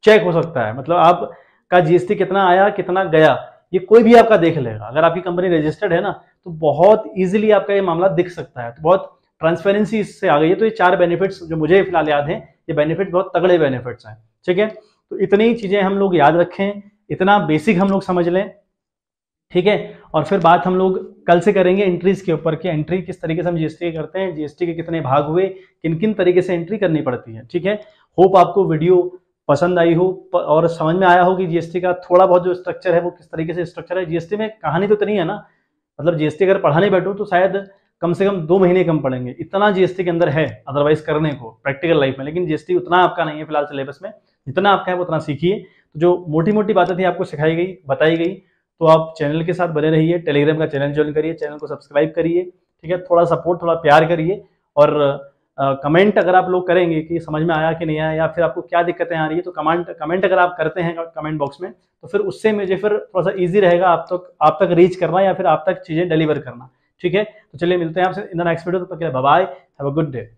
चेक हो सकता है। मतलब आपका जीएसटी कितना आया कितना गया ये कोई भी आपका देख लेगा। अगर आपकी कंपनी रजिस्टर्ड है ना तो बहुत इजीली आपका ये मामला दिख सकता है। तो बहुत ट्रांसपेरेंसी इससे आ गई है। तो ये 4 बेनिफिट्स जो मुझे फिलहाल याद हैं, ये बेनिफिट बहुत तगड़े बेनिफिट्स हैं, ठीक है। तो इतनी चीजें हम लोग याद रखें, इतना बेसिक हम लोग समझ लें, ठीक है। और फिर बात हम लोग कल से करेंगे एंट्रीज के ऊपर कि एंट्री किस तरीके से हम जीएसटी करते हैं, जीएसटी के कितने भाग हुए, किन किन तरीके से एंट्री करनी पड़ती है, ठीक है। होप आपको वीडियो पसंद आई हो और समझ में आया हो कि जीएसटी का थोड़ा बहुत जो स्ट्रक्चर है वो किस तरीके से स्ट्रक्चर है। जीएसटी में कहानी तो इतनी है ना, मतलब जीएसटी अगर पढ़ाने बैठो तो शायद कम से कम 2 महीने कम पढ़ेंगे, इतना जीएसटी के अंदर है अदरवाइज करने को प्रैक्टिकल लाइफ में। लेकिन जीएसटी उतना आपका नहीं है फिलहाल सिलेबस में, जितना आपका है वो उतना सीखिए। तो जो मोटी मोटी बातें थी आपको सिखाई गई, बताई गई, तो आप चैनल के साथ बने रहिए, टेलीग्राम का चैनल ज्वाइन करिए, चैनल को सब्सक्राइब करिए, ठीक है। थोड़ा सपोर्ट, थोड़ा प्यार करिए। और कमेंट अगर आप लोग करेंगे कि समझ में आया कि नहीं आया, या फिर आपको क्या दिक्कतें आ रही है, तो कमेंट अगर आप करते हैं कमेंट बॉक्स में, तो फिर उससे मुझे फिर थोड़ा सा ईजी रहेगा आप तक रीच करना या फिर आप तक चीज़ें डिलीवर करना, ठीक है। तो चलिए मिलते हैं आपसे इन द नेक्स्ट वीडियो, तब तक के लिए bye bye, have a good day.